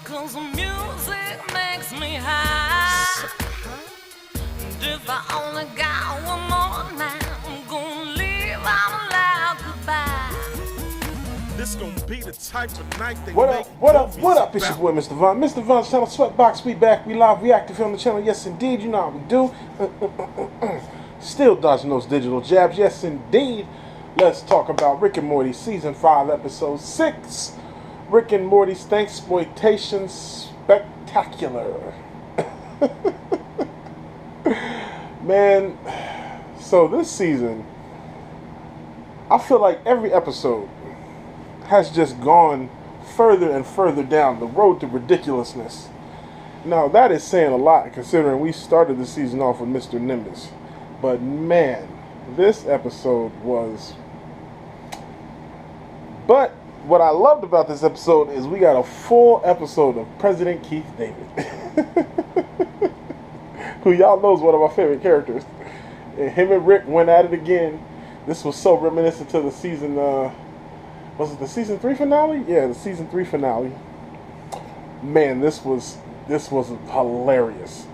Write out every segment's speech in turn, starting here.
'cause the music makes me high. And if I only got one more night, I'm gonna leave out loud goodbye. This gonna be the type of night they What make up, what up, movies what up? It's your about. boy, Mr. Von. Mr. Von's channel, Sweatbox. We back, we live, we active on the channel. Yes, indeed. You know how we do. Still dodging those digital jabs. Yes, indeed. Let's talk about Rick and Morty Season 5, Episode 6. Rick and Morty's Thanksplotation Spectacular. Man, so this season, I feel like every episode has just gone further and further down the road to ridiculousness. Now, that is saying a lot considering we started the season off with Mr. Nimbus. But man, this episode was... But what I loved about this episode is we got a full episode of President Keith David. Who y'all know is one of my favorite characters. And him and Rick went at it again. This was so reminiscent to the season... was it the season 3 finale? Yeah, the season 3 finale. Man, this was hilarious.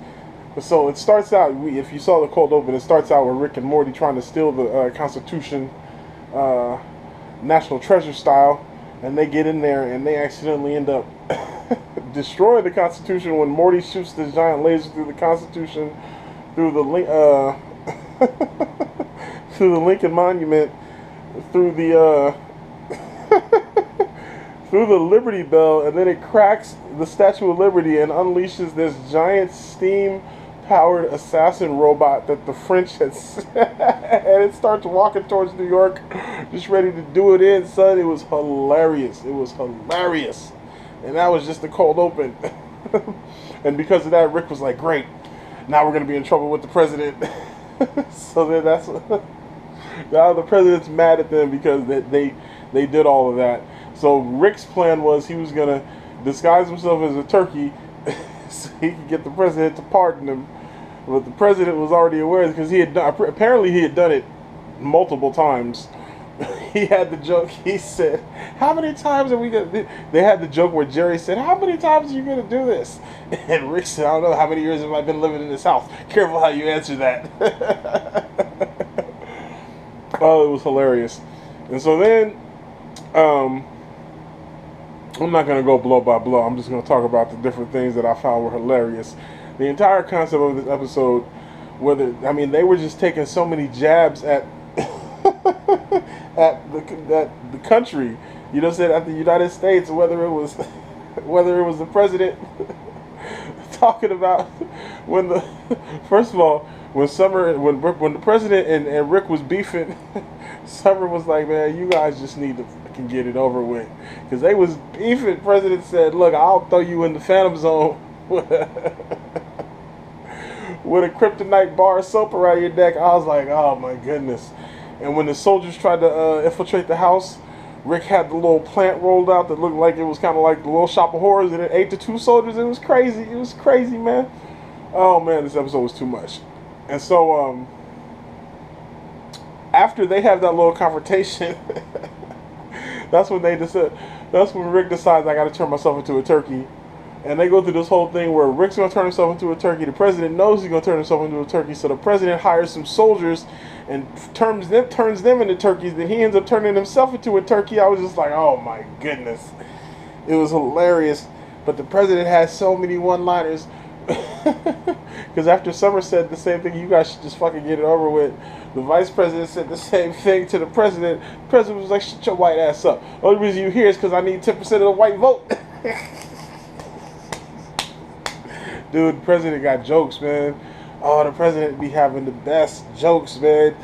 So it starts out, if you saw the cold open, it starts out with Rick and Morty trying to steal the Constitution, National Treasure style, and they get in there and they accidentally end up destroying the Constitution when Morty shoots this giant laser through the Constitution, through the through the Lincoln Monument, through the through the Liberty Bell, and then it cracks the Statue of Liberty and unleashes this giant steam-powered assassin robot that the French had and it starts walking towards New York, just ready to do it in, son. It was hilarious. It was hilarious. And that was just the cold open. And because of that, Rick was like, great, now we're going to be in trouble with the president. So then that's... now the president's mad at them because they did all of that. So Rick's plan was he was going to disguise himself as a turkey so he could get the president to pardon him. But the president was already aware because apparently he had done it multiple times. He had the joke, he said, how many times are we going to... They had the joke where Jerry said, how many times are you going to do this? And Rick said, I don't know, how many years have I been living in this house? Careful how you answer that. Oh, it was hilarious. And so then... I'm not going to go blow by blow. I'm just going to talk about the different things that I found were hilarious. The entire concept of this episode, they were just taking so many jabs at at the country. You know, said at the United States, whether it was the president talking about when first of all, when the president and Rick was beefing, Summer was like, man, you guys just need to fucking get it over with. Because they was beefing. President said, look, I'll throw you in the Phantom Zone with a kryptonite bar of soap around your neck. I was like, oh my goodness. And when the soldiers tried to infiltrate the house, Rick had the little plant rolled out that looked like it was kind of like the Little Shop of Horrors, and it ate the 2 soldiers. It was crazy. It was crazy, man. Oh man, this episode was too much. And so, after they have that little confrontation, that's when Rick decides I got to turn myself into a turkey. And they go through this whole thing where Rick's going to turn himself into a turkey. The president knows he's going to turn himself into a turkey. So the president hires some soldiers and turns them into turkeys. Then he ends up turning himself into a turkey. I was just like, oh my goodness. It was hilarious. But the president has so many one-liners. Because after Summer said the same thing, you guys should just fucking get it over with. The vice president said the same thing to the president. The president was like, shut your white ass up. The only reason you're here is because I need 10% of the white vote. Dude, the president got jokes, man. Oh, the president be having the best jokes, man.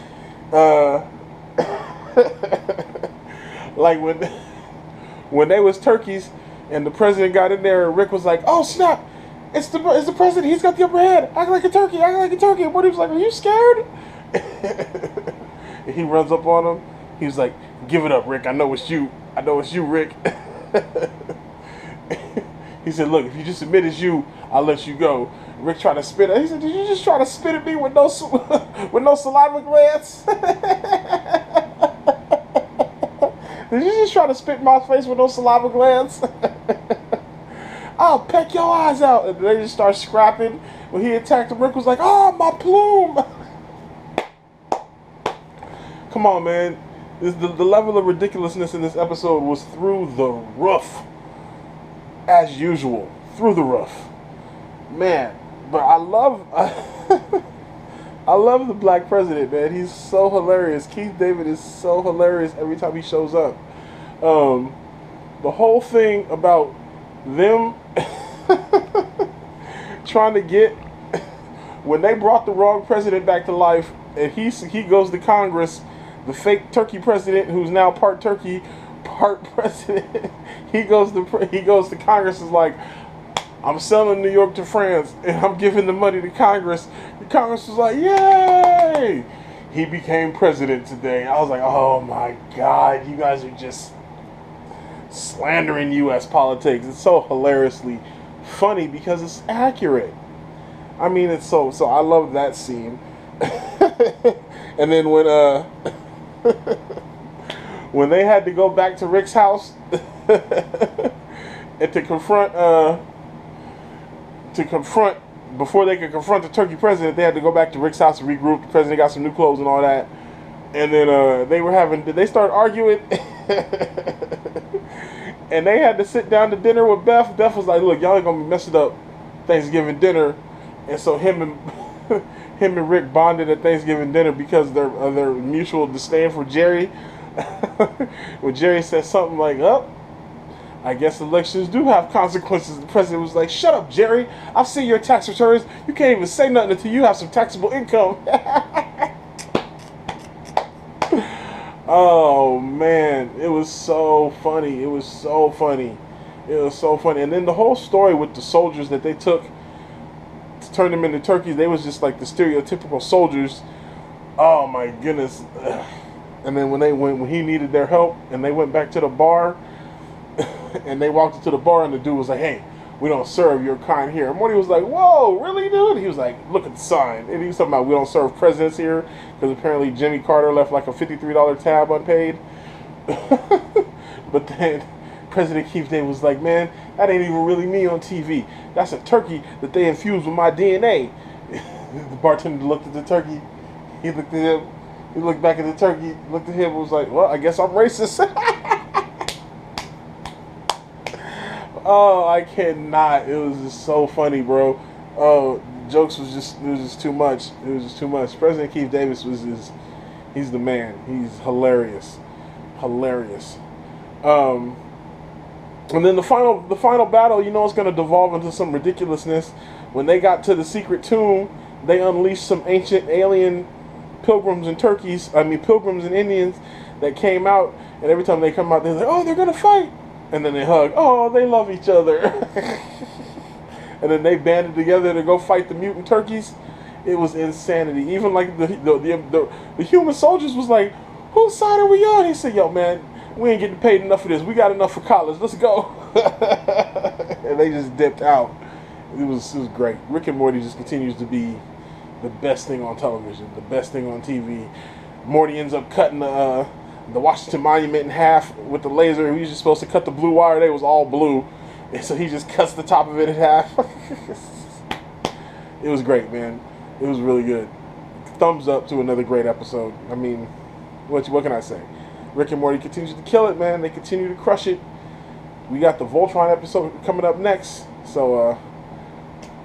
Like when they was turkeys and the president got in there and Rick was like, oh snap, it's the president, he's got the upper hand. Act like a turkey, act like a turkey. And Morty was like, are you scared? And he runs up on him. He was like, give it up, Rick. I know it's you. I know it's you, Rick. He said, look, if you just admit it's you, I'll let you go. Rick tried to spit at him. He said, did you just try to spit at me with no saliva glands? Did you just try to spit in my face with no saliva glands? I'll peck your eyes out. And they just start scrapping. When he attacked him, Rick was like, oh, my plume. Come on, man. The level of ridiculousness in this episode was through the roof. As usual. Through the roof. Man. But I love... I love the black president, man. He's so hilarious. Keith David is so hilarious every time he shows up. The whole thing about them trying to get... When they brought the wrong president back to life, and he goes to Congress, the fake turkey president, who's now part turkey, part president, he goes to Congress, is like, I'm selling New York to France, and I'm giving the money to Congress. The Congress was like, yay! He became president today. I was like, oh my God, you guys are just slandering U.S. politics. It's so hilariously funny because it's accurate. I mean, it's so I love that scene. And then when they had to go back to Rick's house and to confront before they could confront the turkey president, they had to go back to Rick's house and regroup. The president got some new clothes and all that. And then they started arguing. And they had to sit down to dinner with Beth. Beth was like, look, y'all ain't gonna be messing up Thanksgiving dinner. And so him and Rick bonded at Thanksgiving dinner because of their mutual disdain for Jerry. When Jerry said something like, oh, I guess elections do have consequences. The president was like, shut up, Jerry. I've seen your tax returns. You can't even say nothing until you have some taxable income. Oh, man. It was so funny. It was so funny. It was so funny. And then the whole story with the soldiers that they took to turn them into turkeys, they was just like the stereotypical soldiers. Oh, my goodness. And then when he needed their help and they went back to the bar, and they walked into the bar, and the dude was like, hey, we don't serve your kind here. And Morty was like, whoa, really, dude? He was like, look at the sign. And he was talking about, we don't serve presidents here, because apparently Jimmy Carter left like a $53 tab unpaid. But then President Keith David was like, man, that ain't even really me on TV. That's a turkey that they infused with my DNA. The bartender looked at the turkey. He looked at him. He looked back at the turkey, looked at him, and was like, well, I guess I'm racist. Oh, I cannot. It was just so funny, bro. Oh, jokes it was just too much. It was just too much. President Keith Davis he's the man. He's hilarious. Hilarious. And then the final battle, you know, it's gonna devolve into some ridiculousness. When they got to the secret tomb, they unleashed some ancient alien pilgrims and Indians that came out, and every time they come out, they're like, oh, they're gonna fight. And then they hug. Oh, they love each other. And then they banded together to go fight the mutant turkeys. It was insanity. Even like the human soldiers was like, whose side are we on? He said, yo, man, we ain't getting paid enough for this. We got enough for college. Let's go. And they just dipped out. It was great. Rick and Morty just continues to be the best thing on television, the best thing on TV. Morty ends up cutting the Washington Monument in half with the laser. He was just supposed to cut the blue wire. They was all blue. And so he just cuts the top of it in half. It was great, man. It was really good. Thumbs up to another great episode. I mean, what can I say? Rick and Morty continues to kill it, man. They continue to crush it. We got the Voltron episode coming up next. So,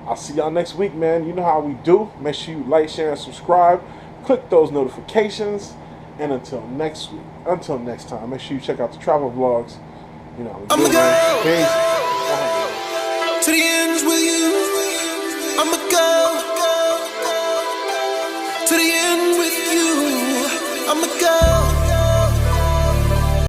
I'll see y'all next week, man. You know how we do. Make sure you like, share, and subscribe. Click those notifications. And until next week, until next time, make sure you check out the travel vlogs. You know, I'm a go. Peace. To the ends with you. I'm a go. To the end with you. I'm a go.